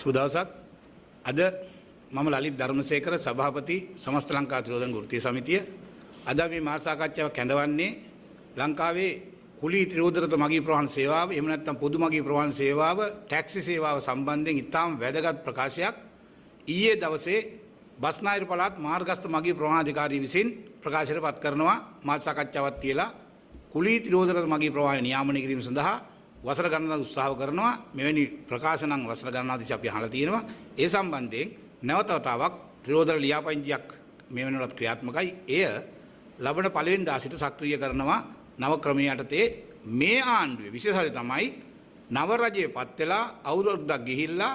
සුදවසක් අද මම ලලිත් ධර්මසේකර සභාපති සමස්ත ලංකා ත්‍රිරෝධන වෘත්තීය සමිතිය අද මේ මාර්ග සාකච්ඡාව කැඳවන්නේ ලංකාවේ කුලී ත්‍රිරෝධරත මගී ප්‍රවාහන සේවාව එහෙම නැත්නම් පොදු මගී ප්‍රවාහන සේවාව ටැක්සි සේවාව සම්බන්ධයෙන් ඉතාම වැදගත් ප්‍රකාශයක් ඊයේ දවසේ බස්නාහිර පළාත් මාර්ගස්ථ මගී ප්‍රවාහන අධිකාරිය විසින් ප්‍රකාශයට පත් කරනවා මාර්ග සාකච්ඡාවක් තියලා කුලී ත්‍රිරෝධරත මගී ප්‍රවාහන නියාමනය කිරීම සඳහා වසර ගණනක් උත්සාහ කරනවා මෙවැනි ප්‍රකාශ නම් වසර ගණනාදී අපි අහලා තියෙනවා ඒ සම්බන්ධයෙන් නැවත වතාවක් ත්‍රිරෝධන ලියාපදිංචියක් මේ වෙනකොට ක්‍රියාත්මකයි එය ලබන පළවෙනි දා සිට සක්‍රිය කරනවා නව ක්‍රමයේ යටතේ මේ ආණ්ඩුවේ විශේෂය තමයි නව රජයේ පත් වෙලා අවුරුද්දක් ගිහිල්ලා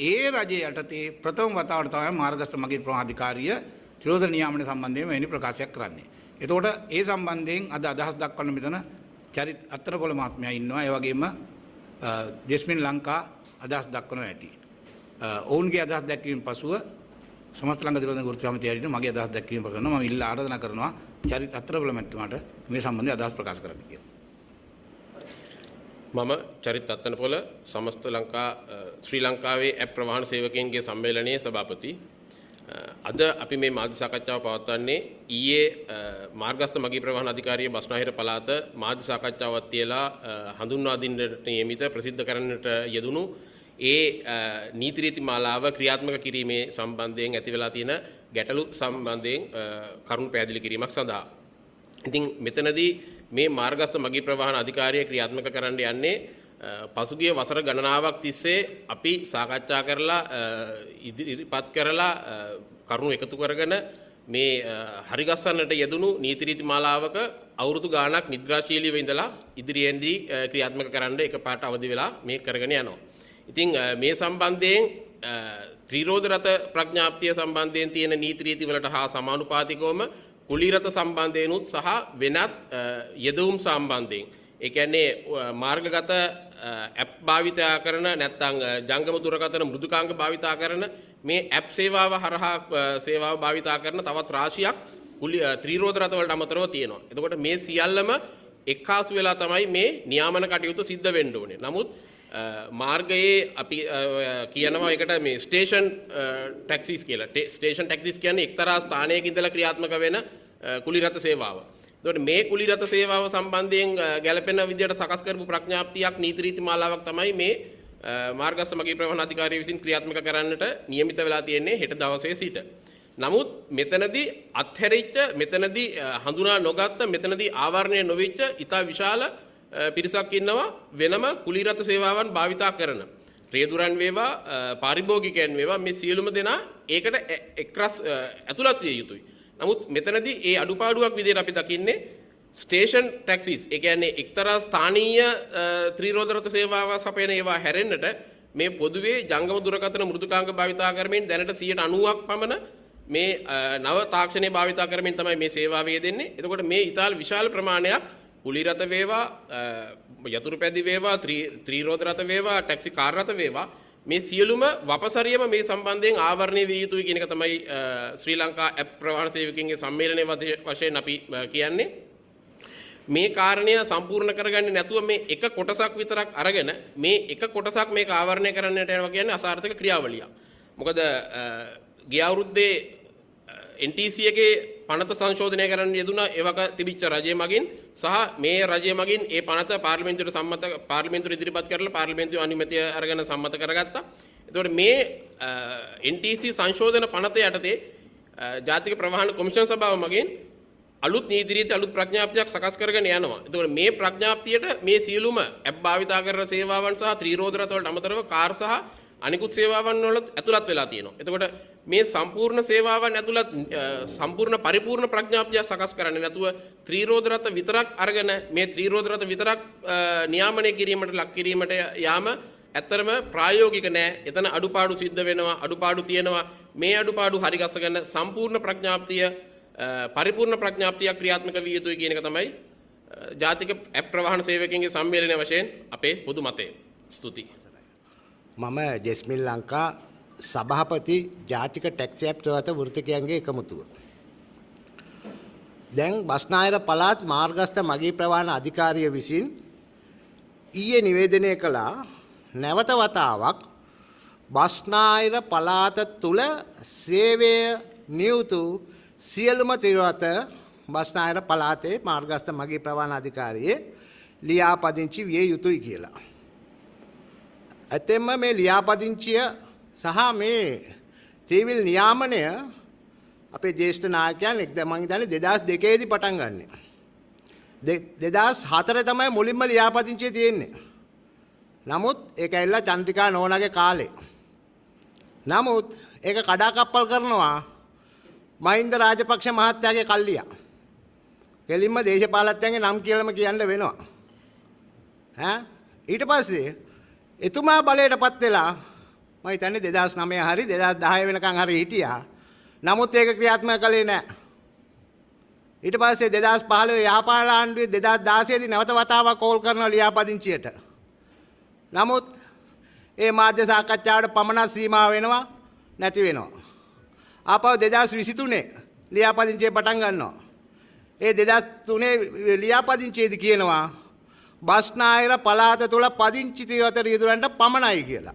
ඒ රජයේ යටතේ ප්‍රථම වතාවට තමයි මාර්ගස්ථ මගී ප්‍රවාහන අධිකාරිය ත්‍රිරෝධන නියාමනය සම්බන්ධයෙන් මෙවැනි ප්‍රකාශයක් කරන්නේ. එතකොට ඒ සම්බන්ධයෙන් අද අදහස් දක්වන්න මෙතන චරිත් අත්තරපොළ මහත්මයා ඉන්නවා. ඒ වගේම ජෙස්මින් ලංකා අදහස් දක්වනවා ඇති. ඔවුන්ගේ අදහස් දැක්වීම පසුව සමස්ත ලංකා ත්‍රිරෝධන වෘත්තීය සමිතියට මගේ අදහස් දැක්වීම කරනවා. මම ඉල්ලා ආරාධනා කරනවා චරිත් අත්තරපොළ මහත්මයාට මේ සම්බන්ධයෙන් අදහස් ප්‍රකාශ කරන්න කියලා. මම චරිත් අත්තරපොළ සමස්ත ලංකා ශ්‍රී ලංකාවේ ඇප් ප්‍රවාහන සේවකයන්ගේ සම්මේලනයේ සභාපති. අද අපි මේ මාධ්‍ය සාකච්ඡාව පවත්වන්නේ ඊයේ මාර්ගස්ථ මගී ප්‍රවාහන අධිකාරිය බස්නාහිර පළාත මාධ්‍ය සාකච්ඡාවක් තියලා හඳුන්වා දෙන්නට නියමිත ප්‍රසිද්ධ කරන්නට යෙදුණු ඒ නීති රීති මාලාව ක්‍රියාත්මක කිරීමේ සම්බන්ධයෙන් ඇති වෙලා තියෙන ගැටලු සම්බන්ධයෙන් කරුණු පැහැදිලි කිරීමක් සඳහා. ඉතින් මෙතනදී මේ මාර්ගස්ථ මගී ප්‍රවාහන අධිකාරිය ක්‍රියාත්මක කරන්න යන්නේ පසුගිය වසර ගණනාවක් තිස්සේ අපි සාකච්ඡා කරලා ඉදිරිපත් කරලා කරුණු එකතු කරගෙන මේ හරිගස්සන්නට යෙදුණු නීති රීති මාලාවක අවුරුදු ගාණක් නිද්‍රාශීලීව ඉඳලා ඉදිරියෙන්දී ක්‍රියාත්මක කරන්න එකපාරට අවදි වෙලා මේ කරගෙන යනවා. ඉතින් මේ සම්බන්ධයෙන් ත්‍රිරෝධ රත ප්‍රඥාප්තිය සම්බන්ධයෙන් තියෙන නීති රීති වලට හා සමානුපාතිකවම කුලී රත සම්බන්ධයෙන්ුත් සහ වෙනත් යෙදවුම් සම්බන්ධයෙන් ඒ කියන්නේ මාර්ගගත ඇප් භාවිතා කරන නැත්නම් ජංගම දුරකථන මෘදුකාංග භාවිතා කරන මේ ඇප් සේවාව හරහා සේවාව භාවිතා කරන තවත් රාශියක් ත්‍රිරෝධ රත වලට අමතරව තියෙනවා. එතකොට මේ සියල්ලම එක්කාසු වෙලා තමයි මේ නියාමන කටයුතු සිද්ධ වෙන්න ඕනේ. නමුත් මාර්ගයේ අපි කියනවා එකට මේ ස්ටේෂන් ටැක්සිස් කියලා. ස්ටේෂන් ටැක්සිස් කියන්නේ එක්තරා ස්ථානයක ඉඳලා ක්‍රියාත්මක වෙන කුලී රත සේවාව. එතකොට මේ කුලී රත සේවාව සම්බන්ධයෙන් ගැළපෙන විදිහට සකස් කරපු ප්‍රඥාප්තියක් නීති රීති මාලාවක් තමයි මේ මාර්ගස්ථ මගී ප්‍රවාහන අධිකාරිය විසින් ක්‍රියාත්මක කරන්නට නියමිත වෙලා තියෙන්නේ හෙට දවසේ සිට. නමුත් මෙතනදී අත්හැරිච්ච මෙතනදී හඳුනා නොගත්ත මෙතනදී ආවරණය නොවෙච්ච ඉතා විශාල පිරිසක් ඉන්නවා වෙනම කුලී රත සේවාවන් භාවිතා කරන. රේදුරන් වේවා පාරිභෝගිකයන් වේවා මේ සියලුම දෙනා ඒකට එක්රස් ඇතුළත් විය යුතුයි. නමුත් මෙතනදී ඒ අඩුපාඩුවක් විදිහට අපි දකින්නේ ස්ටේෂන් ටැක්සිස් ඒ කියන්නේ එක්තරා ස්ථානීය ත්‍රිරෝධ රත සේවාව සපයන ඒවා හැරෙන්නට මේ පොදුවේ ජංගම දුරකථන මෘදුකාංග භාවිතා කරමින් දැනට 90%ක් පමණ මේ නව තාක්ෂණය භාවිතා කරමින් තමයි මේ සේවාව යෙදෙන්නේ. එතකොට මේ ඉතාල විශාල ප්‍රමාණයක් කුලී රත වේවා යතුරු පැදි වේවා ත්‍රිරෝධ රත වේවා ටැක්සි කාර් රත වේවා මේ සියලුම වපසරියම මේ සම්බන්ධයෙන් ආවරණය විය යුතුයි කියන එක තමයි ශ්‍රී ලංකා ඇප් ප්‍රවාහන සේවකයන්ගේ සම්මේලනයේ වශයෙන් අපි කියන්නේ. මේ කාරණය සම්පූර්ණ කරගන්නේ නැතුව මේ එක කොටසක් විතරක් අරගෙන මේ එක කොටසක් මේක ආවරණය කරන්නට යනවා කියන්නේ අසාර්ථක ක්‍රියාවලියක්. මොකද ගිය අවුරුද්දේ NTC එකේ පනත සංශෝධනය කරන්න යෙදුණා එවක තිබිච්ච රජය මගින් සහ මේ රජය මගින් ඒ පනත පාර්ලිමේන්තුවට ඉදිරිපත් කරලා පාර්ලිමේන්තුවේ අනුමැතිය අරගෙන සම්මත කරගත්තා. එතකොට මේ NTC සංශෝධන පනත යටතේ ජාතික ප්‍රවාහන කොමිෂන් සභාව මගින් අලුත් නීති රීති අලුත් ප්‍රඥාප්තියක් සකස් කරගෙන යනවා. එතකොට මේ ප්‍රඥාප්තියට මේ සියලුම ඇප් භාවිතා කරන සේවාවන් සහ ත්‍රිරෝධ රත වලට අමතරව කාර් සහ අනිකුත් සේවාවන් වල ඇතුළත් වෙලා තියෙනවා. එතකොට මේ සම්පූර්ණ සේවාවන් ඇතුළත් සම්පූර්ණ පරිපූර්ණ ප්‍රඥාප්තිය සකස් කරන්නේ නැතුව ත්‍රිරෝධ රත විතරක් අරගෙන මේ ත්‍රිරෝධ රත විතරක් නියාමනය කිරීමට ලක් කිරීමට යාම ඇත්තරම ප්‍රායෝගික නෑ. එතන අඩුපාඩු සිද්ධ වෙනවා, අඩුපාඩු තියෙනවා. මේ අඩුපාඩු හරි ගස්සගෙන සම්පූර්ණ ප්‍රඥාප්තිය පරිපූර්ණ ප්‍රඥාප්තියක් ක්‍රියාත්මක විය යුතුයි කියන එක තමයි ජාතික ඇප් ප්‍රවාහන සේවකයන්ගේ සම්මේලනය වශයෙන් අපේ පොදු මතය. ස්තුතියි. මම ජෙස්මින් ලංකා සභාපති ජාතික ටැක්සි ඇප් ත්‍රිරෝධ වෘත්තිකයන්ගේ එකමුතුව. දැන් බස්නාහිර පළාත් මාර්ගස්ථ මගී ප්‍රවාහන අධිකාරිය විසින් ඊයේ නිවේදනය කළා නැවත වතාවක් බස්නාහිර පළාත තුල සේවය නියුතු සියලුම තිරවත බස්නාහිර පළාතේ මාර්ගස්ථ මගී ප්‍රවාහන අධිකාරියේ ලියාපදිංචි විය යුතුයි කියලා. ඇතෙම මේ ලියාපදිංචිය සහ මේ ත්‍රිවිල් නියාමනය අපේ ජ්‍යෙෂ්ඨ නායකයන් මම හිතන්නේ 2002 දී පටන් ගන්නෙ. 2004 තමයි මුලින්ම ලියාපදිංචිය තියෙන්නේ. නමුත් ඒක ඇවිල්ලා චන්ද්‍රිකා නෝනාගේ කාලේ. නමුත් ඒක කඩාකප්පල් කරනවා මහින්ද රාජපක්ෂ මහත්තයාගේ කල්ලිය. කෙලින්ම දේශපාලඥයන්ගේ නම් කියලාම කියන්න වෙනවා. ඊට පස්සේ එතුමා බලයටපත් වෙලා මම හිතන්නේ 2009 හරි 2010 වෙනකන් හරි හිටියා. නමුත් ඒක ක්‍රියාත්මක කළේ නැහැ. ඊට පස්සේ 2015 යහපාල ආණ්ඩුවේ 2016 දී නැවත වතාවක් කෝල් කරන ලියාපදිංචියට. නමුත් ඒ මාධ්‍ය සාකච්ඡාවට පමණක් සීමා වෙනවා නැති වෙනවා. ආපහු 2023 ලියාපදිංචිය පටන් ගන්නවා. ඒ 2003 ලියාපදිංචියේදී කියනවා බස්නාහිර පළාත තුල පදිංචි තියවත රියදුරන්ට පමණයි කියලා.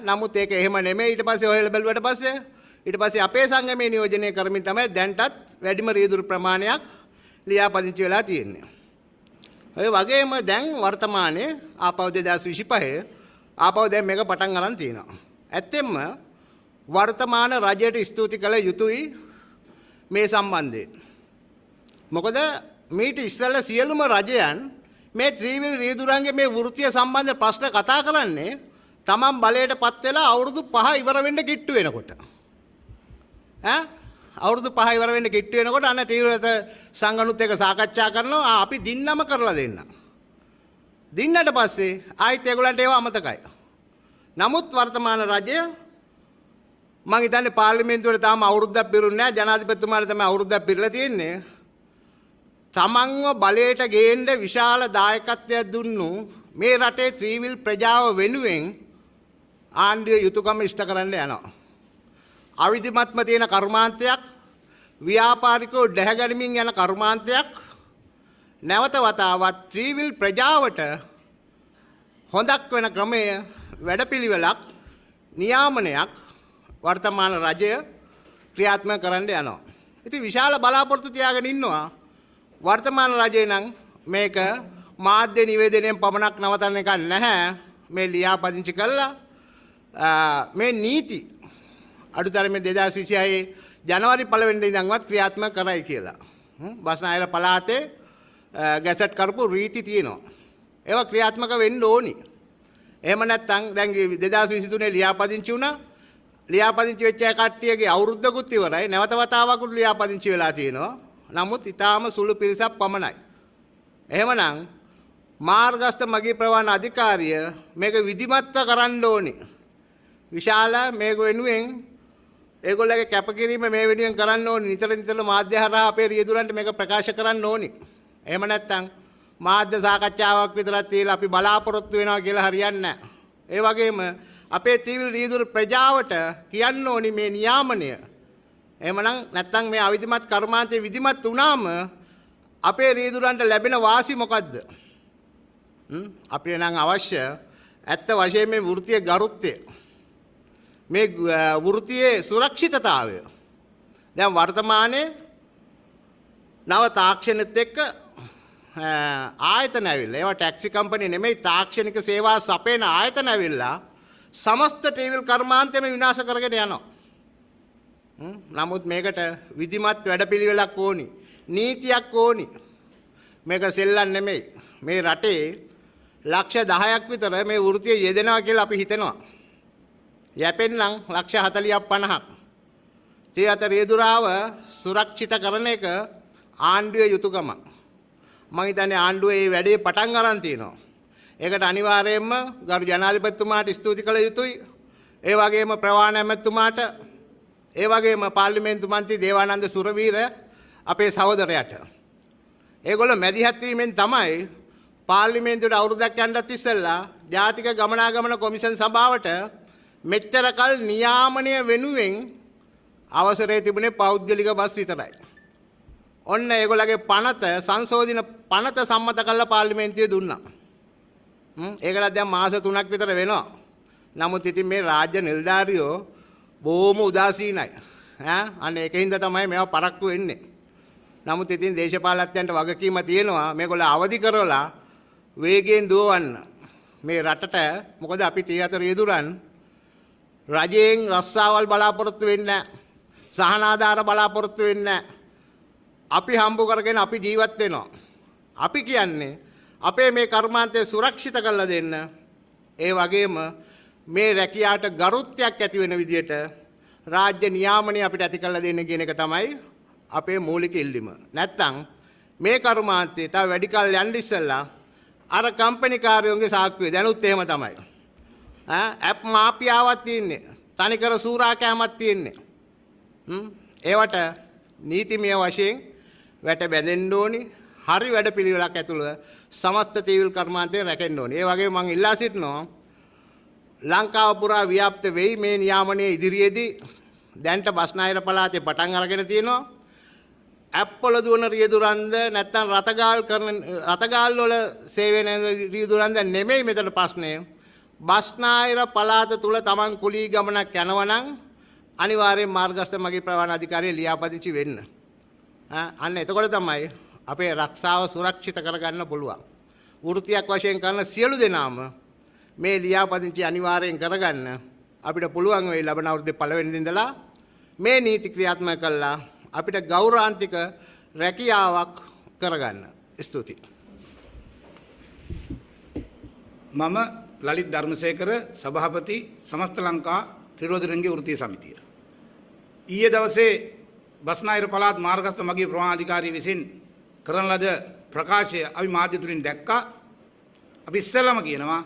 නමුත් ඒක එහෙම නෙමෙයි. ඊට පස්සේ ඔයලා බැලුවට පස්සේ ඊට පස්සේ අපේ සංගමයේ නියෝජනය කරමින් තමයි දැන්ටත් වැඩිම රියදුරු ප්‍රමාණයක් ලියාපදිංචි වෙලා තියෙන්නේ. ඔය වගේම දැන් වර්තමානයේ ආපහු 2025 ආපහු දැන් මේක පටන් ගන්න තියෙනවා. ඇත්තෙන්ම වර්තමාන රජයට ස්තුති කළ යුතුයි මේ සම්බන්ධයෙන්. මොකද මීට ඉස්සෙල්ලා සියලුම රජයන් මේ ත්‍රිවිල් රියදුරන්ගේ මේ වෘත්තීය සම්බන්ධ ප්‍රශ්න කතා කරන්නේ තමන් බලයටපත් වෙලා අවුරුදු 5 ඉවර වෙන්න කිට්ටු වෙනකොට. අවුරුදු 5 ඉවර වෙන්න කිට්ටු වෙනකොට අන්න තීව්‍රත සංගණුත් එක සාකච්ඡා කරනවා අපි දින්නම කරලා දෙන්න. දින්නට පස්සේ ආයිත් ඒගොල්ලන්ට ඒව අමතකයි. නමුත් වර්තමාන රජය මම හිතන්නේ පාර්ලිමේන්තුවේ තාම අවුරුද්දක් පිරුන්නේ නැහැ. ජනාධිපතිතුමාට තමයි අවුරුද්දක් පිරලා තියෙන්නේ. තමන්ව බලයට ගේන්න විශාල දායකත්වයක් දුන්නු මේ රටේ ත්‍රිවිල් ප්‍රජාව වෙනුවෙන් ආණ්ඩුවේ යුතුයකම ඉෂ්ට කරන්න යනවා. අවිධිමත්ම තියෙන කර්මාන්තයක් ව්‍යාපාරිකව දැහැගැනීමෙන් යන කර්මාන්තයක් නැවත වතාවක් ත්‍රිවිල් ප්‍රජාවට හොඳක් වෙන ක්‍රමය වැඩපිළිවෙලක් නියාමනයක් වර්තමාන රජය ක්‍රියාත්මක කරන්න යනවා. ඉතින් විශාල බලාපොරොත්තු තියාගෙන ඉන්නවා වර්තමාන රජය නම් මේක මාධ්‍ය නිවේදනයෙන් පමණක් නවතන්න එක නැහැ. මේ ලියාපදිංචි කළා මේ නීති අඩුතරමේ 2026 ජනවාරි 1 වෙනිදා ඉඳන්වත් ක්‍රියාත්මක කරයි කියලා. බස්නාහිර පළාතේ ගැසට් කරපු රීති තියෙනවා. ඒවා ක්‍රියාත්මක වෙන්න ඕනි. එහෙම නැත්නම් දැන් 2023 ලියාපදිංචි වුණා. ලියාපදිංචි වෙච්ච කට්ටියගේ අවුරුද්දකුත් ඉවරයි. නැවත වතාවකුත් ලියාපදිංචි වෙලා තියෙනවා. නමුත් ඊටාම සුළු පිරිසක් පමණයි. එහෙමනම් මාර්ගස්ථ මගී ප්‍රවාහන අධිකාරිය මේක විධිමත්ව කරන්න ඕනි. විශාල මේක වෙනුවෙන් ඒගොල්ලගේ කැපකිරීම මේ වෙනුවෙන් කරන්න ඕනි. නිතර මාධ්‍ය හරහා අපේ රියදුරන්ට මේක ප්‍රකාශ කරන්න ඕනි. එහෙම නැත්නම් මාධ්‍ය සාකච්ඡාවක් විතරක් තියලා අපි බලාපොරොත්තු වෙනවා කියලා හරියන්නේ නැහැ. ඒ වගේම අපේ ත්‍රිවිල් රියදුරු ප්‍රජාවට කියන්න ඕනි මේ නියාමනය. එහෙමනම් නැත්නම් මේ අවිධිමත් කර්මාන්තයේ විධිමත් වුණාම අපේ රියදුරන්ට ලැබෙන වාසි මොකද්ද? අපිට නම් අවශ්‍ය ඇත්ත වශයෙන් මේ වෘත්තීය ගරුත්වය මේ වෘත්තීය සුරක්ෂිතතාවය. දැන් වර්තමානයේ නව තාක්ෂණෙත් එක්ක ආයතන ඇවිල්ලා ඒවා ටැක්සි කම්පැනි නෙමෙයි තාක්ෂණික සේවා සපයන ආයතන ඇවිල්ලා සමස්ත ටීවිල් කර්මාන්තයම විනාශ කරගෙන යනවා. නමුත් මේකට විධිමත් වැඩපිළිවෙලක් ඕනි. නීතියක් ඕනි. මේක සෙල්ලම් නෙමෙයි. මේ රටේ ලක්ෂ 10ක් විතර මේ වෘත්තිය යෙදෙනවා කියලා අපි හිතනවා. යැපෙන්නම් ලක්ෂ 40ක් 50ක්. ඒ අතර රියදුරාව සුරක්ෂිත කරන එක ආණ්ඩුවේ යුතුයකම. මම හිතන්නේ ආණ්ඩුවේ මේ වැඩේ පටන් ගන්න තියෙනවා. ඒකට අනිවාර්යයෙන්ම ගරු ජනාධිපතිතුමාට ස්තුති කළ යුතුයි. ඒ වගේම ප්‍රවාහන ඇමතුමාට ඒ වගේම පාර්ලිමේන්තු මන්ත්‍රී දේවානන්ද සුරවීර අපේ සහෝදරයාට. ඒගොල්ලෝ මැදිහත් වීමෙන් තමයි පාර්ලිමේන්තුවට අවුරුද්දක් යන්නත් ඉස්සෙල්ලා ජාතික ගමනාගමන කොමිෂන් සභාවට මෙච්චර කල් නියාමනය වෙනුවෙන් අවසරය තිබුණේ පෞද්ගලික බස් විතරයි. ඔන්න ඒගොල්ලගේ පනත සංශෝධන පනත සම්මත කළා පාර්ලිමේන්තුවේ දුන්නා. ඒකට දැන් මාස 3ක් විතර වෙනවා. නමුත් ඉතින් මේ රාජ්‍ය නිලධාරියෝ බොහොම උදාසීනයි. අන්න ඒකින්ද තමයි මේවා පරක්කු වෙන්නේ. නමුත් ඉතින් දේශපාලඥයන්ට වගකීම තියෙනවා මේගොල්ලෝ අවදි කරලා වේගයෙන් දුවවන්න. මේ රටට මොකද අපි 34 රියදුරන් රජයෙන් රස්සාවල් බලාපොරොත්තු වෙන්නේ සහනාධාර බලාපොරොත්තු වෙන්නේ අපි හම්බ කරගෙන අපි ජීවත් වෙනවා. අපි කියන්නේ අපේ මේ කර්මාන්තය සුරක්ෂිත කරලා දෙන්න. ඒ වගේම මේ රැකියාවට ගරුත්වයක් ඇති වෙන විදිහට රාජ්‍ය නියාමනය අපිට ඇති කරලා දෙන්න කියන එක තමයි අපේ මූලික ඉල්ලීම. නැත්තම් මේ කර්මාන්තය තව වැඩි කල් යන්න ඉස්සෙල්ලා අර කම්පැනි කාර්යෝන්ගේ සාක්කුවේ දැනුත් එහෙම තමයි. ඇප් මාෆියාවක් තියෙන්නේ. තනිකර සූරා කෑමක් තියෙන්නේ. ඒවට නීතිමය වශයෙන් වැට බැඳෙන්න ඕනි. හරි වැඩපිළිවෙලක් ඇතුළත සමස්ත තීවිල් කර්මාන්තය රැකෙන්න ඕනි. ඒ වගේම මම ඉල්ලා සිටිනවා ලංකාව පුරා ව්‍යාප්ත වෙයි මේ නියාමනයේ ඉදිරියේදී දැන්ට බස්නාහිර පළාතේ පටන් අරගෙන තියෙනවා. ඇප්වල දුවන රියදුරන්ද නැත්නම් රතගාල් වල සේවය කරන රියදුරන්ද නෙමෙයි මෙතන ප්‍රශ්නය. බස්නාහිර පළාත තුල Taman කුලී ගමනක් යනවා නම් අනිවාර්යෙන් මාර්ගස්ථ මගී ප්‍රවාහන අධිකාරිය ලියාපදිංචි වෙන්න. අන්න එතකොට තමයි අපේ රක්ෂාව සුරක්ෂිත කරගන්න පුළුවන්. වෘත්තියක් වශයෙන් කරන සියලු දෙනාම මේ ලියාපදිංචි අනිවාර්යෙන් කරගන්න අපිට පුළුවන් වෙයි ලබන අවුරුද්දේ පළවෙනි දිනදලා මේ නීති ක්‍රියාත්මක කළා අපිට ගෞරවාන්තික රැකියාවක් කරගන්න. ස්තුතියි. මම ලලිත් ධර්මසේකර සභාපති සමස්ත ලංකා ත්‍රිරෝධරංගේ වෘත්තීය සමිතිය. ඊයේ දවසේ බස්නාහිර පළාත් මාර්ගස්ථ මගී ප්‍රවාහන අධිකාරිය විසින් කරන ලද ප්‍රකාශය අපි මාධ්‍ය තුලින් දැක්කා. අපි ඉස්සෙල්ලාම කියනවා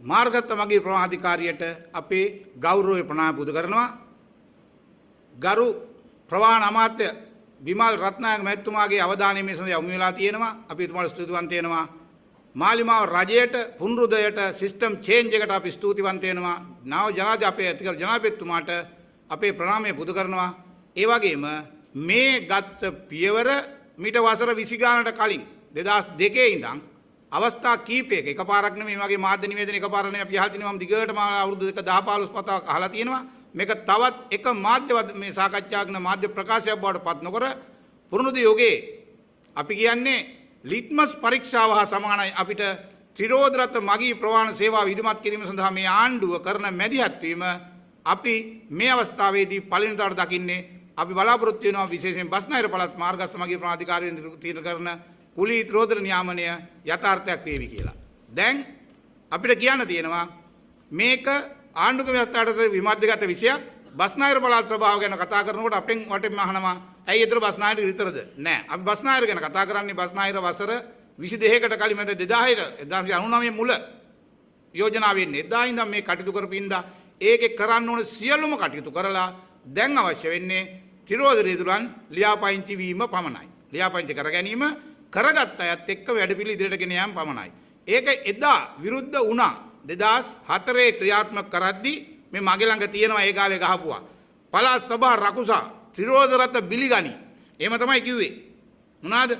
මාර්ගස්ථ මගී ප්‍රවාහන අධිකාරියට අපේ ගෞරවය ප්‍රණාමය පුද කරනවා. ගරු ප්‍රවාහන අමාත්‍ය විමල් රත්නායක මහත්මයාගේ අවධානය මේ සඳහා යොමු වෙලා තියෙනවා. අපි එතුමාට ස්තුතිවන්ත වෙනවා. මාලිමාව රජයට පුනරුදයට සිස්ටම් චේන්ජ් එකට අපි ස්තුතිවන්ත වෙනවා. නව ජනාධිපති අපේ අතිගරු ජනාධිපතිතුමාට අපේ ප්‍රණාමය පුද කරනවා. ඒ වගේම මේ ගත්ත පියවර මීට වසර 20 ගානකට කලින් 2002 ඉඳන් අවස්ථා කීපයක එකපාරක් නෙමෙයි මේ වගේ මාධ්‍ය නිවේදන එකපාරක් නෙමෙයි අපි අහලා තිනවා. මම දිගටම අවුරුදු 2 10 15 පතාවක් අහලා තියෙනවා. මේක තවත් එක මාධ්‍ය මේ සාකච්ඡා කරන මාධ්‍ය ප්‍රකාශයක් බවට පත් නොකර පුරුදු යෝගයේ අපි කියන්නේ ලිට්මස් පරීක්ෂාව හා සමානයි අපිට ත්‍රිරෝධරත මගී ප්‍රවාහන සේවාව ඉදිරිමත් කිරීම සඳහා මේ ආණ්ඩුව කරන මැදිහත් වීම අපි මේ අවස්ථාවේදී පළවෙනි දාට දකින්නේ අපි බලාපොරොත්තු වෙනවා විශේෂයෙන් බස්නාහිර පළාත් මාර්ගස්ථ මගී ප්‍රවාහන අධිකාරියෙන් තීරණය කරන කුලී ත්‍රිරෝධර නියාමනය යථාර්ථයක් වේවි කියලා. දැන් අපිට කියන්න තියෙනවා මේක ආණ්ඩුක ව්‍යවස්ථාවට විමර්ශනගත විෂයක්. බස්නාහිර පළාත් සභාව ගැන කතා කරනකොට අපෙන් වටෙන් අහනවා ඇයි ඒතර බස්නාහිර විතරද? නෑ. අපි බස්නාහිර ගැන කතා කරන්නේ බස්නාහිර වසර 22කට කලින් මැද 1999 මුල යෝජනා වෙන්නේ. එදා ඉඳන් මේ කටයුතු කරපින්දා ඒකේ කරන්න ඕන සියලුම කටයුතු කරලා දැන් අවශ්‍ය වෙන්නේ ත්‍රිරෝධ රියදුරන් ලියාපදිංචි වීම පමණයි. ලියාපදිංචි කර ගැනීම කරගත් අයත් එක්ක වැඩපිළිවෙල ඉදිරියට ගෙන යාම පමණයි. ඒක එදා විරුද්ධ වුණා. 2004 ක්‍රියාත්මක කරද්දී මේ මගේ ළඟ තියෙනවා ඒ කාලේ ගහපුවා. පළාත් සභා රකුසා ත්‍රිරෝධ රත බිලිගනි. එහෙම තමයි කිව්වේ. මොනවාද?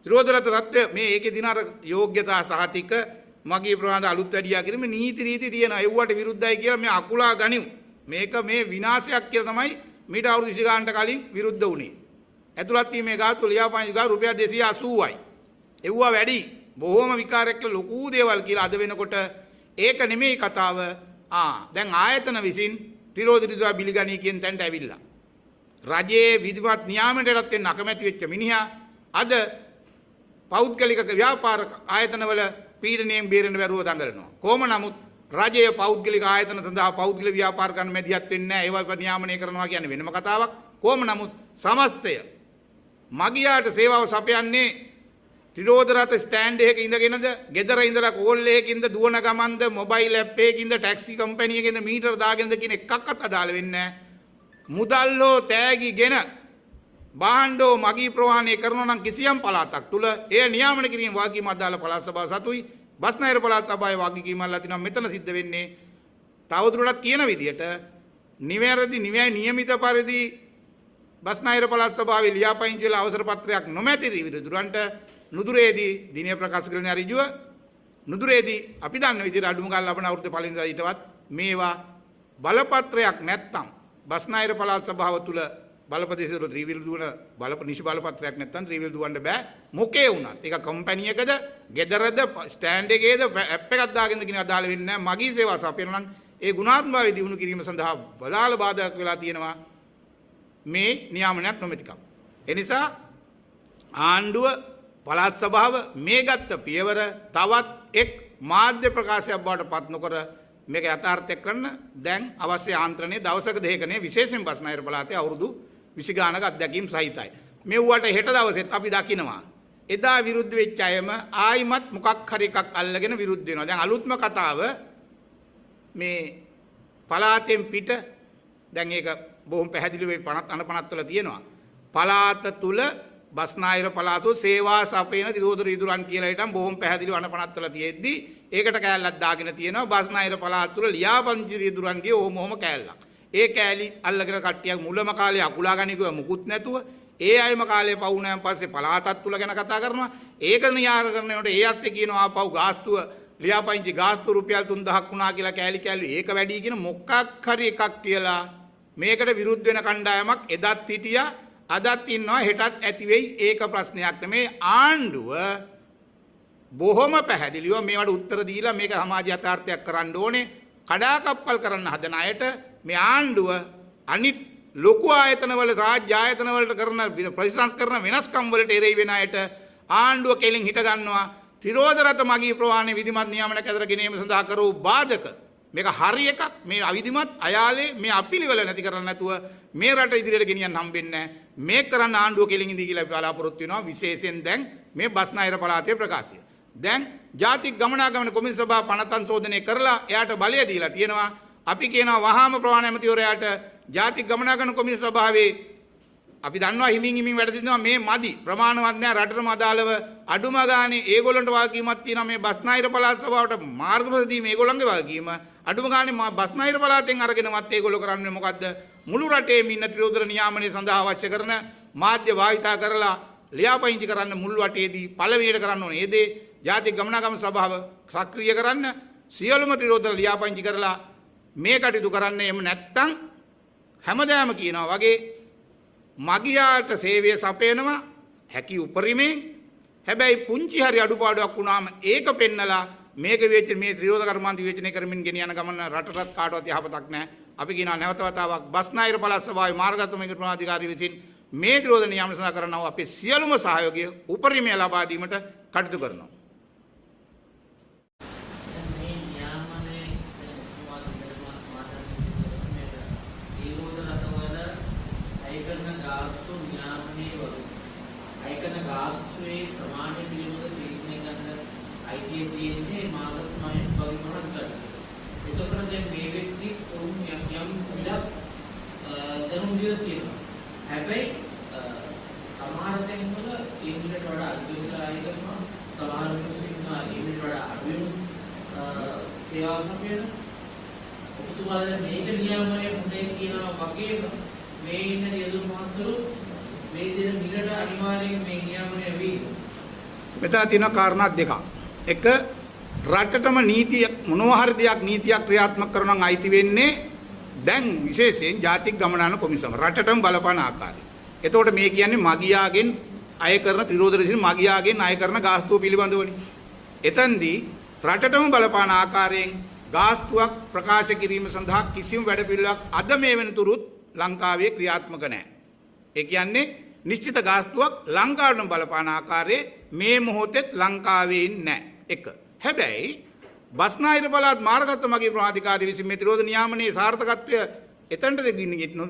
ත්‍රිරෝධ රත தත්ත්වය මේ ඒකේ දින අර යෝග්‍යතා සහතික මගේ ප්‍රවාහන අලුත් වැඩියා කියන මේ නීති රීති තියෙනවා. ඒවට විරුද්ධයි කියලා මේ අකුලා ගනිමු. මේක මේ විනාශයක් කියලා තමයි මීට අවුරුදු 20 ගානකට කලින් විරුද්ධ වුණේ. ඇතුළත් වීමේ ගාතු ලියාපදිංචි ගාතු රුපියල් 280යි. එව්වා වැඩි. බොහොම විකාරයක් ලොකු දේවල් කියලා අද වෙනකොට ඒක නෙමෙයි කතාව. දැන් ආයතන විසින් ත්‍රිරෝධ රියදුරා බිලිගනී කියන තැනට ඇවිල්ලා. රජයේ විධිමත් නියාමනයටත් වෙන්න අකමැති වෙච්ච මිනිහා අද පෞද්ගලික ව්‍යාපාර ආයතනවල පීඩනයෙන් බේරෙන්න බැරුව දඟලනවා. කොහොම නමුත් රජයේ පෞද්ගලික ආයතන සඳහා පෞද්ගලික ව්‍යාපාර කරන්න මැදිහත් වෙන්නේ නැහැ. ඒවා නියාමනය කරනවා කියන්නේ වෙනම කතාවක්. කොහොම නමුත් සමස්තය මගියාට සේවාව සපයන්නේ ත්‍රිරෝධ රත ස්ටෑන්ඩ් එකක ඉඳගෙනද, ගෙදර ඉඳලා කෝල් එකකින්ද, දුවන ගමන්ද, මොබයිල් ඇප් එකකින්ද, ටැක්සි කම්පැනි එකකින්ද මීටර දාගෙනද කියන එකක්වත් අදාළ වෙන්නේ නැහැ. මුදල්ලෝ තෑගිගෙන බාණ්ඩෝ මගී ප්‍රවාහනය කරනවා නම් කිසියම් පළාතක් තුල එය නියාමන කිරීම වාග්ගීම අදාළ පළාත් සභාව සතුයි. බස්නාහිර පළාත් සභාවේ වාග්ගීමක් ලතිනවා. මෙතන සිද්ධ වෙන්නේ තවදුරටත් කියන විදිහට නිවැරදි නියමිත පරිදි බස්නාහිර පළාත් සභාවේ ලියාපදිංචි වෙලා අවසර පත්‍රයක් නොමැති රියදුරන්ට නුදුරේදී දිනය ප්‍රකාශ කරන ඍජුව නුදුරේදී අපි දන්න විදිහට අඩුම ගානේ ලබන අවුරුද්දේ පළවෙනි දා ඊටවත් මේවා බලපත්‍රයක් නැත්තම් බස්නාහිර පළාත් සභාව තුල බලපදේශ වල ත්‍රිවිල් දුවන නිසි බලපත්‍රයක් නැත්තම් ත්‍රිවිල් දුවන්න බෑ මොකේ වුණත් ඒක කම්පැනි එකද ගෙදරද ස්ටෑන්ඩ් එකේද ඇප් එකක් දාගෙනද කියන අදාළ වෙන්නේ නැහැ මගී සේවා සපයන නම් ඒ ගුණාත්මකව දිනු කිරීම සඳහා බදාල බාධාක් වෙලා තියෙනවා මේ නියාමනයක් නොමැතිකම ඒ නිසා ආණ්ඩුව පළාත් සභාව මේ ගත්ත පියවර තවත් එක් මාධ්‍ය ප්‍රකාශයක් බවට පත් නොකර මේක යථාර්ථයක් කරන්න දැන් අවශ්‍ය ආන්ත්‍රණය දවසක දෙකකනේ විශේෂයෙන් බස්නාහිර පළාතේ අවුරුදු 20 ගානක අත්දැකීම් සහිතයි. මෙව්වට හෙට දවසෙත් අපි දකිනවා. එදා විරුද්ධ වෙච්ච අයම ආයිමත් මොකක් හරි එකක් අල්ලගෙන විරුද්ධ වෙනවා. දැන් අලුත්ම කතාව මේ පළාතෙන් පිට දැන් ඒක බොහොම පැහැදිලිව අනපනත් වල තියෙනවා. පළාත තුල බස්නාහිර පළාතෝ සේවා සපයන තිරෝදර ඉදුරන් කියලා හිටන් බොහොම පැහැදිලිව අනපනත් වල තියෙද්දි ඒකට කෑල්ලක් දාගෙන තියෙනවා බස්නාහිර පළාත් තුල ලියාපදිංචි ඉදුරන්ගේ ඕම කෑල්ලක්. ඒ කෑලි අල්ලගෙන කට්ටියක් මුලම කාලේ අකුලා ගනිකුව මුකුත් නැතුව ඒ අයම කාලේ පවුනයන් පස්සේ පළාතත් තුල ගැන කතා කරනවා. ඒක නියාරකරනකොට ඒ අත්තේ කියනවා ආපහු ගාස්තුව ලියාපදිංචි ගාස්තු රුපියල් 3000ක් වුණා කියලා කෑලි ඒක වැඩි කියන මොකක් හරි එකක් කියලා මේකට විරුද්ධ වෙන කණ්ඩායමක් එදත් හිටියා අදත් ඉන්නවා හෙටත් ඇති වෙයි ඒක ප්‍රශ්නයක් නෙමේ ආණ්ඩුව බොහොම පැහැදිලිව මේවට උත්තර දීලා මේක සමාජ යථාර්ථයක් කරන්න ඕනේ කඩාකප්පල් කරන්න හදන අයට මේ ආණ්ඩුව අනිත් ලොකු ආයතනවල රාජ්‍ය ආයතනවලට කරන ප්‍රතිසංස්කරණ වෙනස්කම් වලට එරෙහි වෙන අයට ආණ්ඩුව කෙලින් හිට ගන්නවා තිරෝධ රථ මගී ප්‍රවාහන විධිමත් නියාමන කැදර ගැනීම සඳහා කරූ බාධක මේක හරි එකක් මේ අවිධිමත් අයාලේ මේ අපිලිවෙල නැති කරන්න නැතුව මේ රට ඉදිරියට ගෙනියන්න හම්බෙන්නේ නැහැ මේ කරන්න ආණ්ඩුව කෙලින් ඉඳී කියලා බලාපොරොත්තු වෙනවා විශේෂයෙන් දැන් මේ බස්නාහිර පළාතේ ප්‍රකාශය දැන් ජාතික ගමනාගමන කොමිසම සභාව පනත සංශෝධනය කරලා එයාට බලය දීලා තියෙනවා අපි කියනවා වහාම ප්‍රවාහන ඇමතිවරයාට ජාතික ගමනාගමන කොමිසම සභාවේ අපි දන්නවා හිමින් වැඩ දිනවා මේ මදි ප්‍රමාණවත් නෑ රටටම අදාළව අඩුම ගානේ ඒගොල්ලන්ට වාගකීමක් තියෙනවා මේ බස්නාහිර පළාත් සභාවට මාර්ගපත දීම ඒගොල්ලන්ගේ වාගකීම අඩුම ගානේ බස්නාහිර පළාතෙන් අරගෙනවත් ඒගොල්ලෝ කරන්නේ මොකද්ද මුළු රටේම ඉන්න ත්‍රිෝදර නියාමනයේ සඳහා අවශ්‍ය කරන මාධ්‍ය භාවිතා කරලා ලියාපදිංචි කරන්න මුල් වටේදී පළවෙනියට කරන්න ඕනේ ඒ දේ ජාතික ගමනාගමන සභාව සක්‍රිය කරන්න සියලුම ත්‍රිෝදර ලියාපදිංචි කරලා මේ කටයුතු කරන්න එම නැත්තම් හැමදාම කියනවා වගේ මගියාට සේවය සපයනවා හැකි උපරිමයෙන් හැබැයි පුංචි හරි අඩුපාඩුවක් වුණාම ඒක පෙන්නලා මේක වෙච්ච මේ ත්‍රිෝධ කර්මාන්ත විවේචනය කරමින් ගෙන යන ගමන රටටත් කාටවත් යහපතක් නැහැ. අපි කියනවා නැවත වතාවක් බස්නාහිර පළාත් සභාවේ මාර්ගගත ප්‍රමාධිකාරී විසින් මේ ත්‍රිෝධ නියාමන සඳහා කරනවා අපේ සියලුම සහයෝගය උපරිමය ලබා දීමට කටයුතු කරනවා. හැබැයි සමහර තැන්වල ඉන්දියට වඩා අධිකලා ආය කරනවා සමහර මිනිස්සුන්ලා ඉන්දියට වඩා අඩුවෙන් සේවා සපයන ඔබතුමාලා මේක නියමනය හොඳයි කියනවා වගේම මේ ඉන්න නියුතු මහතුරු මේ දෙන මිලට අනිවාර්යයෙන් මේ නියමනය වෙයි. මෙතන තියෙන කාරණා දෙකක්. එක රටටම නීතිය මොනවා හරි දෙයක් නීතියක් ක්‍රියාත්මක කරනවා නම් අයිති වෙන්නේ දැන් විශේෂයෙන් ජාතික ගමනාන කොමිසම රටටම බලපාන ආකාරය. එතකොට මේ කියන්නේ මගියාගෙන් අය කරන ත්‍රිරෝධ විසින් මගියාගෙන් අය කරන ගාස්තුව පිළිබඳවනේ. එතෙන්දී රටටම බලපාන ආකාරයෙන් ගාස්තුවක් ප්‍රකාශ කිරීම සඳහා කිසිම වැඩපිළිවෙලක් අද මේ වෙනතුරුත් ලංකාවේ ක්‍රියාත්මක නැහැ. ඒ කියන්නේ නිශ්චිත ගාස්තුවක් ලංකාවටම බලපාන ආකාරයේ මේ මොහොතේත් ලංකාවේ නැහැ. එක. හැබැයි බස්නාහිර පළාත් මාර්ගගත මගී ප්‍රමාධිකාරී විසින් මේ ත්‍රිෝධ නියාමනයේ සාර්ථකත්වය එතනට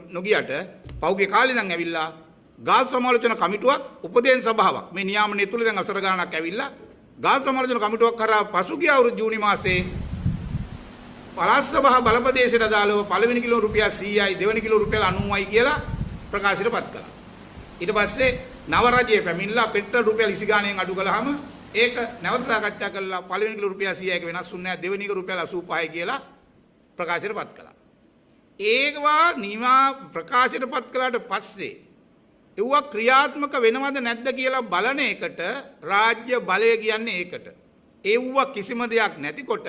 නොගියට පෞගේ කාලේ නම් ඇවිල්ලා ගාස් සමාලෝචන කමිටුවක් උපදේශ සභාවක් මේ නියාමනයේ තුල දැන් අසර ගානක් ඇවිල්ලා ගාස් සමාලෝචන කමිටුවක් කරා පසුගිය අවුරුදු ජූනි මාසයේ පළාත් සභාව බලපදේශයට අදාළව පළවෙනි කිලෝ රුපියල් 100යි දෙවෙනි කිලෝ රුපියල් 90යි කියලා ප්‍රකාශයටපත් කළා. ඊට පස්සේ නව රජයේ පැමිණලා පෙට්‍රල් රුපියල් 20 ගාණෙන් අඩු කළාම ඒක නැවත සාකච්ඡා කරලා පළවෙනි කිලෝ රුපියල් 100ක වෙනස් වුණේ නැහැ දෙවෙනි කිලෝ රුපියල් 85යි කියලා ප්‍රකාශයටපත් කළා. ඒකවා නිමා ප්‍රකාශයටපත් කළාට පස්සේ ඒවා ක්‍රියාත්මක වෙනවද නැද්ද කියලා බලන එකට රාජ්‍ය බලය කියන්නේ ඒකට. ඒව්ව කිසිම දෙයක් නැතිකොට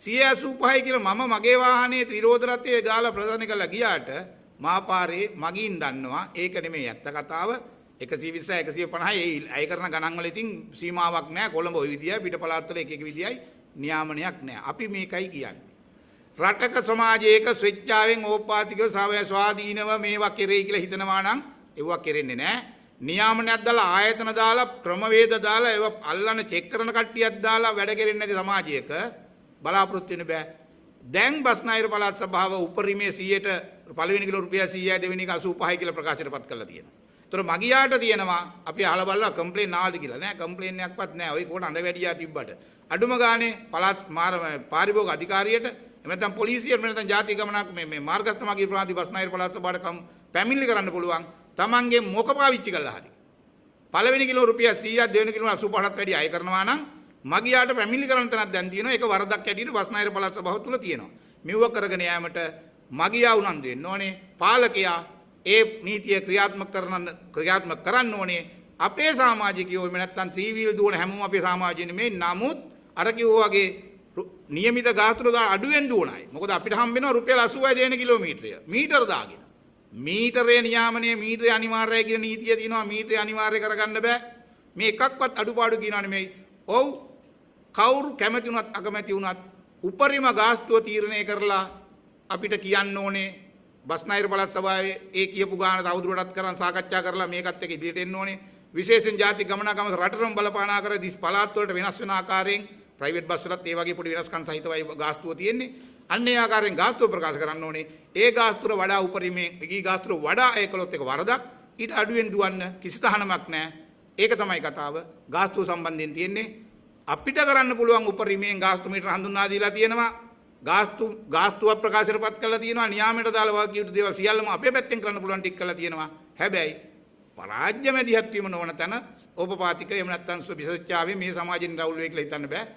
185 කියලා මම මගේ වාහනේ ත්‍රිරෝද රථයේ දාලා ප්‍රදර්ශනය කරලා ගියාට මාපාරේ මගින් දන්නවා ඒක නෙමෙයි ඇත්ත කතාව 120 150 ඒ අය කරන ගණන් වල ඉතින් සීමාවක් නැහැ කොළඹ ওই විදියයි පිටපළාත් වල එක විදියයි නියාමනයක් නැහැ අපි මේකයි කියන්නේ රටක සමාජයක ස්වේච්ඡාවෙන් ඕපාතිකව ස්වාධීනව මේවා කෙරෙයි කියලා හිතනවා නම් ඒවා කෙරෙන්නේ නැහැ නියාමනයක් දාලා ආයතන දාලා ක්‍රමවේද දාලා ඒවා අල්ලන චෙක් කරන කට්ටියක් දාලා වැඩ කෙරෙන්නේ නැති සමාජයක බලාපොරොත්තු වෙන්න බෑ දැන් බස්නාහිර පළාත් සභාව උපරිමයේ 100ට පළවෙනි කිලෝ රුපියල් 100යි දෙවෙනි එක 85යි කියලා ප්‍රකාශයටපත් කරලා තියෙනවා. ඒතර මගියාට තියෙනවා අපි අහලා බලලා කම්ප්ලේන් ආවද කියලා නෑ කම්ප්ලේන් එකක්වත් නෑ. ඔය කොට අඬ වැඩියා තිබ්බට. අඩුම ගානේ පළාත් පාරිභෝගික අධිකාරියට එහෙම නැත්නම් පොලිසියට එහෙම නැත්නම් ජාතික ගමනක් මේ මාර්ගස්ථ මගී ප්‍රාන්ති බස්නාහිර පළාත් සභාවට පැමිණිලි කරන්න පුළුවන්. තමන්ගේ මොක පාවිච්චි කළා හරි. පළවෙනි කිලෝ රුපියල් 100ක් දෙවෙනි කිලෝ 85ට වැඩි අය කරනවා නම් මගියාට පැමිණිලි කරන්න තැනක් දැන් තියෙනවා. ඒක වරදක් ඇටියට බස්නාහිර පළාත් සභාව තුල තියෙනවා. මෙව කරගෙන යාමට මගියා උනන්දු වෙන්න ඕනේ. පාලකයා ඒ නීතිය ක්‍රියාත්මක කරන්න ඕනේ. අපේ සමාජිකයෝ එහෙම නැත්නම් ත්‍රිවිල් දුවන හැමෝම අපේ සමාජිකයෝ නෙමෙයි. නමුත් අර කිව්වා වගේ නියමිත ගාස්තුර අඩුවෙන් දුවනයි. මොකද අපිට හම්බ වෙනවා රුපියල් 80යි දෙන කිලෝමීටරය. මීටර දාගෙන. මීටරේ නියාමනයේ මීටරේ අනිවාර්යයි කියන නීතිය තියෙනවා. මීටරේ අනිවාර්ය කරගන්න බෑ. මේ එකක්වත් අඩුපාඩු කියනවා නෙමෙයි. ඔව් කවුරු කැමති වුණත් අකමැති වුණත් උපරිම ගාස්තුව තීරණය කරලා අපිට කියන්න ඕනේ බස්නාහිර පළාත් සභාවේ ඒ කියපු ගාන තවදුරටත් කරන් සාකච්ඡා කරලා මේකත් එක්ක ඉදිරියට එන්න ඕනේ විශේෂයෙන් ජාතික ගමනාගම රටරම බලපාන ආකාර දිස් පළාත් වලට වෙනස් වෙන ආකාරයෙන් ප්‍රයිවට් බස් වලත් ඒ වගේ පොඩි වෙනස්කම් සහිතවයි ගාස්තුව තියෙන්නේ අන්න ඒ ආකාරයෙන් ගාස්තුව ප්‍රකාශ කරන්න ඕනේ ඒ ගාස්තුව වඩා උපරිමේ ඒ ගාස්තුව වඩා ඒකලොත් එක වරදක් ඊට අඩුවෙන් දුවන්න කිසි තහනමක් නැහැ ඒක තමයි කතාව ගාස්තුව සම්බන්ධයෙන් තියෙන්නේ අපිට කරන්න පුළුවන් උපරිමයෙන් ගාස්තු මීටර හඳුන්වා දීලා තියෙනවා ගාස්තුව ප්‍රකාශයටපත් කරලා තියෙනවා නියාමයට දාලා වාක්‍ය යුතු දේවල් සියල්ලම අපේ පැත්තෙන් කරන්න පුළුවන් ටික කරලා තියෙනවා හැබැයි පරාජ්‍ය මැදිහත් වීම නොවන තැන ඕපපාතික එහෙම නැත්නම් විසොච්චාවේ මේ සමාජෙන් රවුල් වෙයි කියලා හිතන්න බෑ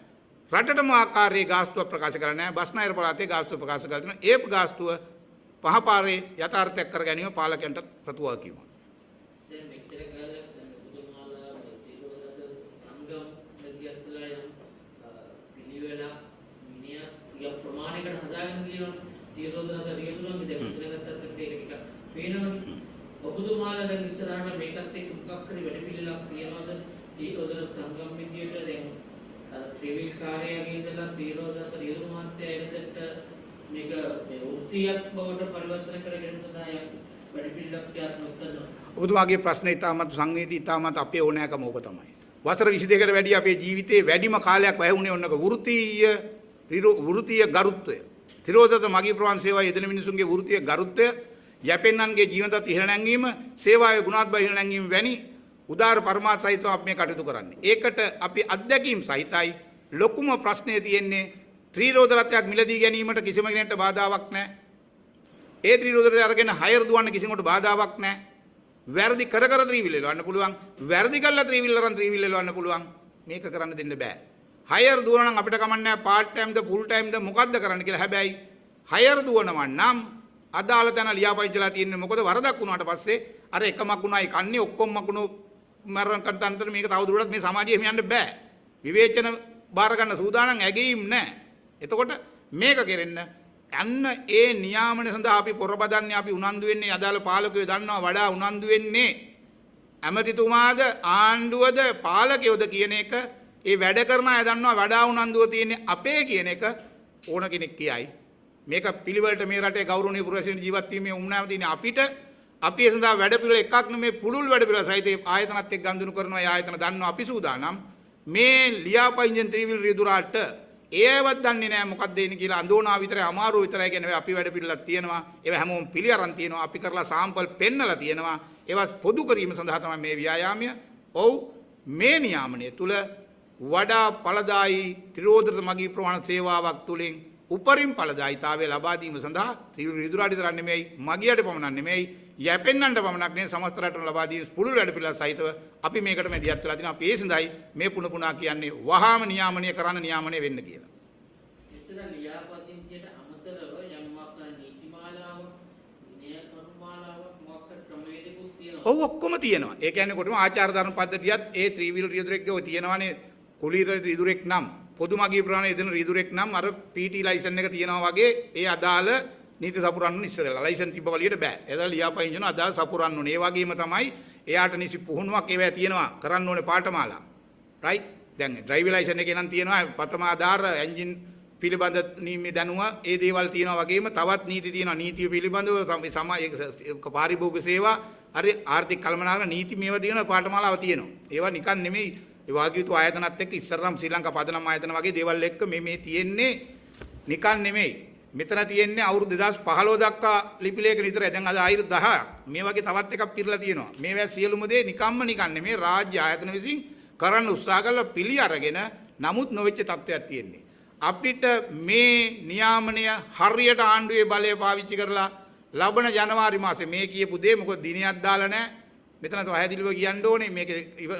රටටම ආකාරයේ ගාස්තුව ප්‍රකාශ කරලා නැහැ බස්නාහිර පළාතේ ගාස්තුව ප්‍රකාශ කරලා තියෙනවා ඒ ගාස්තුව පහපාරේ යථාර්ථයක් කර ගැනීම පාලකයන්ට සතුවා කියනවා දැන් මෙච්චර කාලයක් දැන් බුදුමාලා ප්‍රතිපදාද සංගම් මැදිහත්ලා යම් පිළිවෙලා මිනිහා යම් ප්‍රමාණයකට හදාගෙන තියෙනවා තීරෝදනක රියදුනා මේ දැන් ඉස්සරහටත් ඒක ටික පේනවනේ ඔබතුමාලා දැන් ඉස්සරහට මේකත් එක්ක මොකක් හරි වැඩ පිළිලක් තියනවද තීරෝදන සංගම් විදියට දැන් ත්‍රිවිල් කාර්යයේ ඉඳලා තීරෝදනක රියදුන මාත්‍යයකට මේක මේ වෘත්තියක් බවට පරිවර්තන කරගෙන තමයි වැඩ පිළිලක් ක්‍රියාත්මක කරනවා ඔබතුමාගේ ප්‍රශ්නේ ඉතාමත් සංවේදී ඉතාමත් අපේ ඕනෑකම ඕක තමයි. වසර 22කට වැඩි අපේ ජීවිතේ වැඩිම කාලයක් වැය වුණේ ඔන්නක වෘත්තීය ගරුත්වය. තිරෝදත මගී ප්‍රවාහන සේවාවේ යෙදෙන මිනිසුන්ගේ වෘත්තීය ගරුත්වය යැපෙන්නන්ගේ ජීවිතත් ඉහළ නැංවීම, සේවාවේ ගුණාත්මක ඉහළ නැංවීම වැනි උදාර පරමාර්ථ සහිතව අපි මේ කටයුතු කරන්නේ. ඒකට අපි අත්දැකීම් සහිතයි ලොකුම ප්‍රශ්නේ තියෙන්නේ ත්‍රිරෝද රථයක් මිලදී ගැනීමට කිසිම කෙනෙක්ට බාධාවක් නැහැ. ඒ ත්‍රිරෝද රථය අරගෙන හයර් දුවන්න කිසිමකට බාධාවක් නැහැ. වැරදි කර ත්‍රිවිල් එලවන්න පුළුවන් වැරදි කළා ත්‍රිවිල් අරන් ත්‍රිවිල් එලවන්න පුළුවන් මේක කරන්න දෙන්න බෑ හයර් දුවන නම් අපිට කමන්නේ නැහැ පාර්ට් ටයිම්ද ෆුල් ටයිම්ද මොකද්ද කරන්න කියලා හැබැයි හයර් දුවනවා නම් අදාළ තැන ලියාපදිංචිලා තියෙන්නේ මොකද වරදක් වුණාට පස්සේ අර එකමක් වුණායි කන්නේ ඔක්කොම මකුණු මරණ කන්තන්තර මේක තවදුරටත් මේ සමාජයේ එහෙම යන්න බෑ විවේචන බාර ගන්න සූදානම් ඇගීම් නැහැ එතකොට මේක කෙරෙන්න අන්න ඒ නියාමන සඳහා අපි පොරබදන්නේ අපි උනන්දු වෙන්නේ අදාළ පාලකයෝ දන්නවා වඩා උනන්දු වෙන්නේ ඇමතිතුමාද ආණ්ඩුවද පාලකයෝද කියන එක ඒ වැඩ කරන අය දන්නවා වඩා උනන්දුව තියෙන්නේ අපේ කියන එක ඕන කෙනෙක් කියයි මේක පිළිවෙලට මේ රටේ ගෞරවනීය පුරවැසියන් ජීවත් වීමේ උම්නාම තියෙන අපිට අපි ඒ සඳහා වැඩ පිළිවෙල එකක් නෙමේ පුළුල් වැඩ පිළිවෙල සහිත ආයතනත් එක්ක ගනුදෙනු කරනවා ඒ ආයතන දන්නවා අපි සූදානම් මේ ලියාපදිංචි ත්‍රිවිල් රියදුරාට ඒවත් දන්නේ නැහැ මොකක්ද එන්නේ කියලා අඳෝනා විතරයි අමාරු විතරයි කියන්නේ අපි වැඩ පිළිලක් තියෙනවා ඒවා හැමෝම පිළි අරන් තියෙනවා අපි කරලා සාම්පල් පෙන්නලා තියෙනවා ඒවා පොදු කිරීම සඳහා තමයි මේ ව්‍යායාමය ඔව් මේ නියාමනය තුල වඩා ඵලදායි ත්‍රිරෝදත මගී ප්‍රවාහන සේවාවක් තුලින් උපරිම ඵලදායිතාවය ලබා දීම සඳහා ත්‍රිවිල් රියදුරාට තරක් නෙමෙයි මගියට පමණක් නෙමෙයි යැපෙන්නන්ට පමණක් නෙමෙයි සමස්ත රටට ලබා දීම පුළුල් වැඩ පිළිවෙල සහිතව අපි මේකට මැදිහත් වෙලා තිනවා අපි ඒ සඳහායි මේ පුණා කියන්නේ වහාම නියාමනය කරන්න නියාමනය වෙන්න කියලා. එතන ලියාපදිංචියට අමතරව යම් මොකක් නීතිමාලාව, විනය කර්මාලාව මොකක් ක්‍රමවේදකුත් තියෙනවා. ඔව් ඔක්කොම තියෙනවා. ඒ කියන්නේ කොටම ආචාර ධර්ම පද්ධතියත් ඒ ත්‍රිවිල් රියදුරෙක්ගේ ඔය තියෙනවානේ කුලීර රියදුරෙක් නම් පොදු මගී ප්‍රවාහන යෙදෙන රීදුරෙක් නම් අර PT ලයිසන් එක තියෙනවා වගේ ඒ අදාළ නීති සපුරන්න ඕනේ ඉස්සරලා. ලයිසන් තිබ්බ වලියට බෑ. එදා ලියාපදිංචි වෙන අදාළ සපුරන්න ඕනේ. ඒ වගේම තමයි එයාට නිසි පුහුණුවක් ඒවා තියෙනවා කරන්න ඕනේ පාඨමාලා. රයිට්? දැන් ඩ්‍රයිවිං ලයිසන් එකේ නම් තියෙනවා ප්‍රථම ආධාර එන්ජින් පිළිබඳ නීති දැනුම ඒ දේවල් තියෙනවා වගේම තවත් නීති තියෙනවා. නීතිය පිළිබඳව පාරිභෝගික සේවා හරි ආර්ථික කළමනාකරන නීති මේවා තියෙන පාඨමාලාව තියෙනවා. ඒවා නිකන් නෙමෙයි. ඒ වාග්යුතු ආයතනත් එක්ක ඉස්සරනම් ශ්‍රී ලංකා පදනම් ආයතන වගේ දේවල් එක්ක මේ තියෙන්නේ නිකන් නෙමෙයි. මෙතන තියෙන්නේ අවුරුදු 2015 දක්වා ලිපි ලේඛන විතරයි. දැන් අද ආයුරු 10 මේ වගේ තවත් එකක් පිරලා තියෙනවා. මේවා සියලුම දේ නිකම්ම නිකන් නෙමෙයි රාජ්‍ය ආයතන විසින් කරන්න උත්සාහ කරලා පිළි අරගෙන නමුත් නොවෙච්ච තත්ත්වයක් තියෙන්නේ. අපිට මේ නියාමනය හරියට ආණ්ඩුවේ බලය පාවිච්චි කරලා ලබන ජනවාරි මාසේ මේ කියපු දේ මොකද දිනයක් දාලා නැහැ. මෙතන පැහැදිලිව කියන්න ඕනේ මේක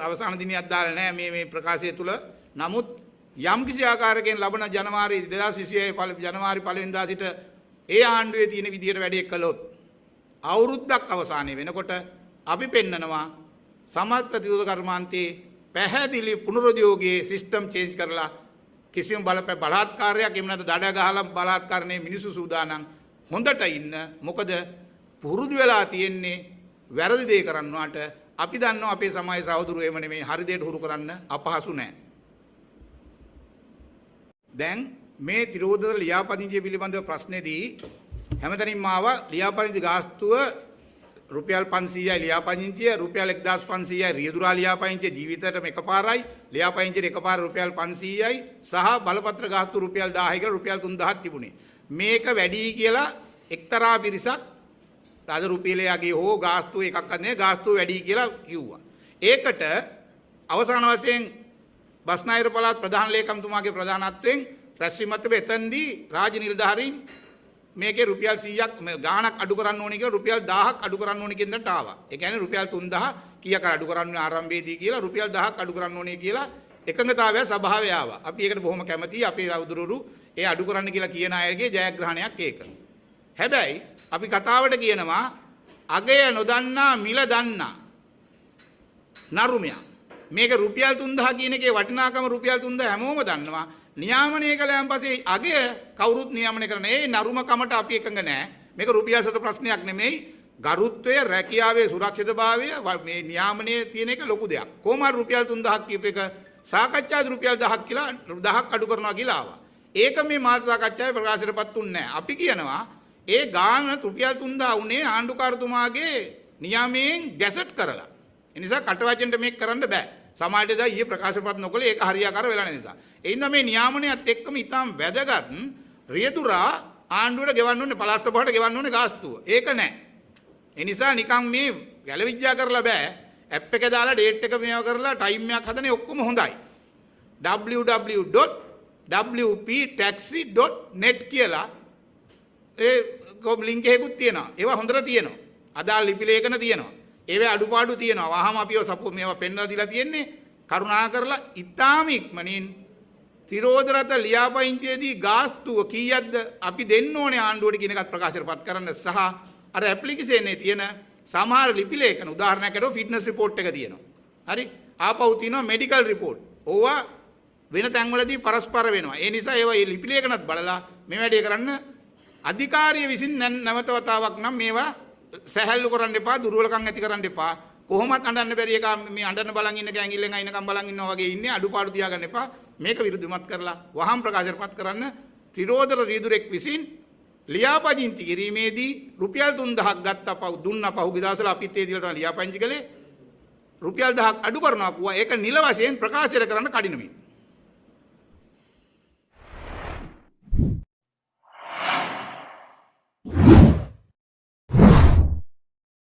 අවසාන දිනයක් දාලා නැහැ මේ ප්‍රකාශය තුල. නමුත් යම් කිසි ආකාරයකින් ලබන ජනවාරි 2026 ජනවාරි 1 වෙනිදා සිට ඒ ආණ්ඩුවේ තියෙන විදියට වැඩේ කළොත් අවුරුද්දක් අවසානයේ වෙනකොට අපි පෙන්නනවා සමස්ත තියුද කර්මාන්තයේ පැහැදිලි පුනරුද්‍යෝගයේ සිස්ටම් චේන්ජ් කරලා කිසිම බලාත්කාරයක් එහෙම නැත්නම් දඩ ගහලා බලාත්කාරණේ මිනිස්සු සූදානම් හොඳට ඉන්න. මොකද පුරුදු වෙලා තියෙන්නේ වැරදි දේ කරන්නවට. අපි දන්නවා අපේ සමාජ සහෝදරු එහෙම නෙමෙයි හරි දෙයට හුරු කරන්න අපහසු නෑ. දැන් මේ තිරෝධ ලියාපදිංචිය පිළිබඳව ප්‍රශ්නේදී හැමතැනින්ම ආවා ලියාපදිංචි ගාස්තුව රුපියල් 500යි ලියාපදිංචිය රුපියල් 1500යි රියදුරා ලියාපදිංචිය ජීවිතයටම එකපාරයි ලියාපදිංචියට එකපාර රුපියල් 500යි සහ බලපත්‍ර ගාස්තු රුපියල් 1000යි කියලා රුපියල් 3000ක් තිබුණේ. මේක වැඩි කියලා එක්තරා පිරිසක් අද රුපියලයාගේ හෝ ගාස්තු එකක් නැහැ ගාස්තු වැඩි කියලා කිව්වා. ඒකට අවසාන වශයෙන් බස්නාහිර පළාත් ප්‍රධාන ලේකම්තුමාගේ ප්‍රධානත්වයෙන් රැස්වීමත් එතෙන්දී රාජ්‍ය නිලධාරීන් මේකේ රුපියල් 100ක් ගාණක් අඩු කරන්න ඕනේ කියලා රුපියල් 1000ක් අඩු කරන්න ඕනේ කියන දට ආවා. ඒ කියන්නේ රුපියල් 3000 කීයක් අඩු කරන්න ආරම්භයේදී කියලා රුපියල් 1000ක් අඩු කරන්න ඕනේ කියලා එකඟතාවය සභාවේ ආවා. අපි ඒකට බොහොම කැමතියි. අපේ අවුරුදු ඒ අඩු කරන්න කියලා කියන අයගේ ජයග්‍රහණයක් ඒක. හැබැයි අපි කතාවට කියනවා අගය නොදන්නා මිල දන්නා නරුමයා. මේක රුපියල් 3000 කියන එකේ වටිනාකම රුපියල් 3000 හැමෝම දන්නවා. නියාමනය කළාන් පස්සේ අගය කවුරුත් නියාමනය කරන ඒ නරුමකමට අපි එකඟ නැහැ. මේක රුපියල් සත ප්‍රශ්නයක් නෙමෙයි. ගරුත්වය රැකියාවේ සුරක්ෂිතභාවය මේ නියාමනයේ තියෙන එක ලොකු දෙයක්. කොහොම හරි රුපියල් 3000ක් කියප එක සාකච්ඡාවේ රුපියල් 1000ක් කියලා 1000ක් අඩු කරනවා කියලා ආවා. ඒක මේ මාස සාකච්ඡාවේ ප්‍රකාශයටපත් උන්නේ නැහැ. අපි කියනවා ඒ ගාන රුපියල් 3000 උනේ ආණ්ඩුකාරතුමාගේ නියාමයෙන් ගැසට් කරලා. ඒ නිසා කටවචෙන්ට මේක කරන්න බෑ. සමාජයට දා ඊයේ ප්‍රකාශපත් නොකළේ ඒක හරියාකාර වෙලා නැති නිසා. ඒ හින්දා මේ නියාමනයත් එක්කම ඊටාම් වැදගත් රියදුරා ආණ්ඩුවට ගෙවන්න ඕනේ පළාත් සභාවට ගෙවන්න ඕනේ ගාස්තුව. ඒක නෑ. ඒ නිසා නිකන් මේ ගැලවිජ්ජා කරලා බෑ. ඇප් එක දාලා ඩේට් එක මේව කරලා ටයිම් එකක් හදන ඔක්කොම හොඳයි. www.wptaxi.net කියලා ඒ ලින්ක් එකකුත් තියෙනවා. ඒවා හොඳට තියෙනවා. අදාළ ලිපි ලේඛන තියෙනවා. ඒවේ අඩුපාඩු තියෙනවා. වහම අපිව මේවා පෙන්වලා දීලා තියෙන්නේ. කරුණා කරලා ඉතාම ඉක්මනින් තිරෝධරත ලියාපදිංචියේදී ගාස්තුව කීයක්ද අපි දෙන්න ඕනේ ආණ්ඩුවට කියන එකත් ප්‍රකාශයටපත් කරන්න සහ අර ඇප්ලිකේෂන් එකේ තියෙන සමහර ලිපි ලේඛන උදාහරණයක් අරගෙන ෆිට්නස් රිපෝට් එක තියෙනවා. හරි? ආපහු තියෙනවා මෙඩිකල් රිපෝට්. ඕවා වෙන තැන්වලදී පරස්පර වෙනවා. ඒ නිසා ඒවා මේ ලිපි ලේඛනත් බලලා මේ වැඩේ කරන්න අධිකාරිය විසින් නැවත වතාවක් නම් මේවා සැහැල්ලු කරන්න එපා, දුර්වලකම් ඇති කරන්න එපා. කොහොමත් අඬන්න බැරි එක මේ අඬන බලන් ඉන්න කැංගිල්ලෙන් අයින්කම් බලන් ඉන්නවා වගේ ඉන්නේ. අඩුපාඩු තියාගන්න එපා. මේක විරුද්ධමත් කරලා වහම් ප්‍රකාශයටපත් කරන්න ත්‍රිරෝධර රීදුරෙක් විසින් ලියාපදිංචි කිරීමේදී රුපියල් 3000ක් ගත්තා පහු දුන්නා පහුගිය දවස්වල අපිත් ඒ දිලා ලියාපදිංචි කළේ රුපියල් 1000ක් අඩු කරනවා කිව්වා. ඒක නිල වශයෙන් ප්‍රකාශය කරන්න කඩිනමින්.